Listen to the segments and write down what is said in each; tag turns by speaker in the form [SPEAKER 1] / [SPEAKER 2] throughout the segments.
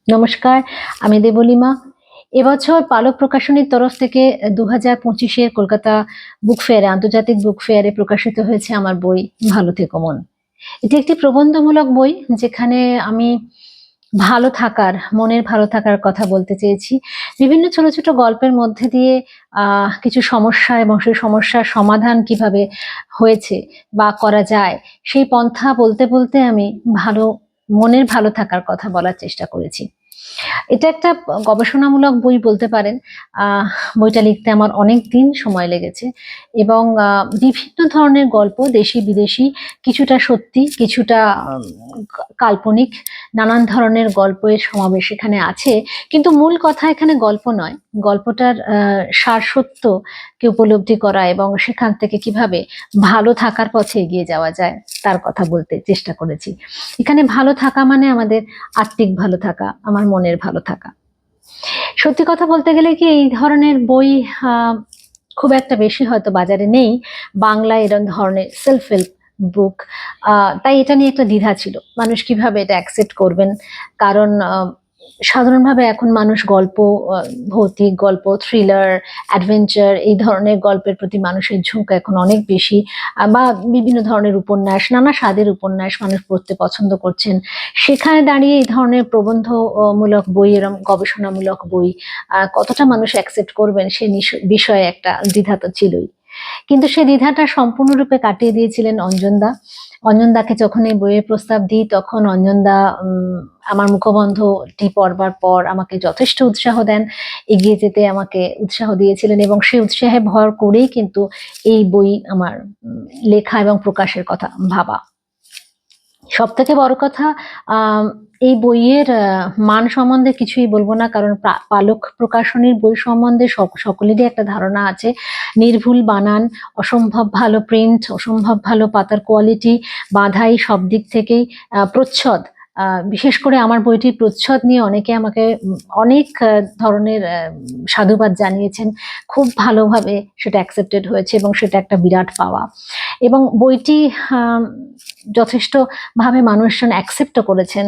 [SPEAKER 1] নমস্কার, আমি দেবলিমা। এবছর পালক প্রকাশনীর তরফ থেকে 2025-এর কলকাতা বুক ফেয়ারে, আন্তর্জাতিক বুক ফেয়ারে প্রকাশিত হয়েছে আমার বই ভালো থেকো মন। এটি একটি প্রবন্ধমূলক বই, যেখানে আমি ভালো থাকার, মনের ভালো থাকার কথা বলতে চেয়েছি। বিভিন্ন ছোট ছোট গল্পের মধ্যে দিয়ে কিছু সমস্যা এবং সেই সমস্যার সমাধান কিভাবে হয়েছে বা করা যায়, সেই পন্থা বলতে বলতে আমি মনের ভালো থাকার কথা বলার চেষ্টা করেছি। এটা একটা গবেষণামূলক বই বলতে পারেন। আহ বইটা লিখতে আমার অনেক দিন সময় লেগেছে এবং বিভিন্ন ধরনের গল্প, দেশি বিদেশি, কিছুটা সত্যি, কিছুটা কাল্পনিক, নানান ধরনের গল্পের সমাবেশ এখানে আছে। কিন্তু মূল কথা এখানে গল্প নয়, গল্পটার সারসত্যকে উপলব্ধি করা এবং সেখান থেকে কিভাবে ভালো থাকার পথে এগিয়ে যাওয়া যায় তার কথা বলতে চেষ্টা করেছি। এখানে ভালো থাকা মানে আমাদের আত্মিক ভালো থাকা, আমার মনের ভালো থাকা। সত্যি কথা বলতে গেলে কি, এই ধরনের বই খুব একটা বেশি হয়তো বাজারে নেই, বাংলায় এরকম ধরনের সেলফ হেল্প বুক। তাই এটা নিয়ে একটা দ্বিধা ছিল, মানুষ কিভাবে এটা অ্যাকসেপ্ট করবেন। কারণ সাধারণভাবে এখন মানুষ গল্প, ভৌতিক গল্প, থ্রিলার, অ্যাডভেঞ্চার, এই ধরনের গল্পের প্রতি মানুষের ঝোঁক এখন অনেক বেশি। বা বিভিন্ন ধরনের উপন্যাস, নানা স্বাদের উপন্যাস মানুষ পড়তে পছন্দ করছেন। সেখানে দাঁড়িয়ে এই ধরনের প্রবন্ধমূলক বই, এরম গবেষণামূলক বই কতটা মানুষ অ্যাকসেপ্ট করবেন সে বিষয়ে একটা দ্বিধা তো ছিলই। কিন্তু সে দ্বিধাটা সম্পূর্ণরূপে কাটিয়ে দিয়েছিলেন অঞ্জনদা। অঞ্জনদাকে যখন এই বইয়ের প্রস্তাব দিই, তখন অঞ্জনদা আমার মুখবন্ধটি পড়বার পর আমাকে যথেষ্ট উৎসাহ দেন, এগিয়ে যেতে আমাকে উৎসাহ দিয়েছিলেন এবং সেই উৎসাহে ভর করেই কিন্তু এই বই আমার লেখা এবং প্রকাশের কথা ভাবা। সব থেকে বড় কথা, এই বইয়ের মান সম্বন্ধে কিছুই বলবো না, কারণ পালক প্রকাশনীর বই সম্বন্ধে সকলেরই একটা ধারণা আছে। নির্ভুল বানান, অসম্ভব ভালো প্রিন্ট, অসম্ভব ভালো পাতার কোয়ালিটি, বাঁধাই সব দিক থেকেই, প্রচ্ছদ, বিশেষ করে আমার বইটির প্রচ্ছদ নিয়ে অনেকে আমাকে অনেক ধরনের সাধুবাদ জানিয়েছেন। খুব ভালোভাবে সেটা অ্যাকসেপ্টেড হয়েছে এবং সেটা একটা বিরাট পাওয়া। এবং বইটি যথেষ্ট ভাবে মানুষজন অ্যাকসেপ্টও করেছেন,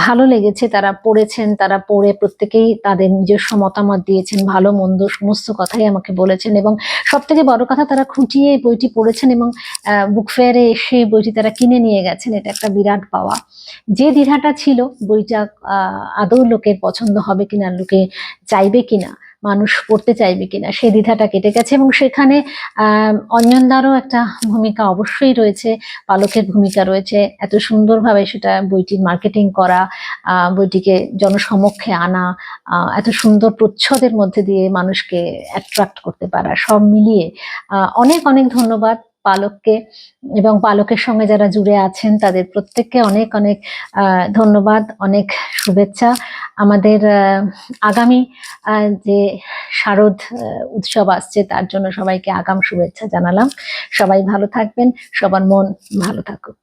[SPEAKER 1] ভালো লেগেছে, তারা পড়েছেন, তারা পড়ে প্রত্যেকেই তাদের নিজস্ব মতামত দিয়েছেন, ভালো মন্দ সমস্ত কথাই আমাকে বলেছেন। এবং সব থেকে বড় কথা, তারা খুঁটিয়ে বইটি পড়েছেন এবং বুক ফেয়ারে এসে বইটি তারা কিনে নিয়ে গেছেন। এটা একটা বিরাট পাওয়া। যে দ্বিধাটা ছিল বইটা আদৌ লোকের পছন্দ হবে কিনা, লোকে চাইবে কিনা, মানুষ পড়তে চাইবে কিনা, সেই দ্বিধাটা কেটে গেছে। এবং সেখানে অঞ্জনদারও একটা ভূমিকা অবশ্যই রয়েছে, পালকের ভূমিকা রয়েছে। এত সুন্দরভাবে সেটা বইটির মার্কেটিং করা, বইটিকে জনসমক্ষে আনা, এত সুন্দর প্রচ্ছদের মধ্যে দিয়ে মানুষকে অ্যাট্রাক্ট করতে পারা, সব মিলিয়ে অনেক অনেক ধন্যবাদ পালককে এবং পালকের সঙ্গে যারা জুড়ে আছেন তাদের প্রত্যেককে অনেক অনেক ধন্যবাদ, অনেক শুভেচ্ছা। আমাদের আগামী যে শারদ উৎসব আসছে, তার জন্য সবাইকে আগাম শুভেচ্ছা জানালাম। সবাই ভালো থাকবেন, সবার মন ভালো থাকুক।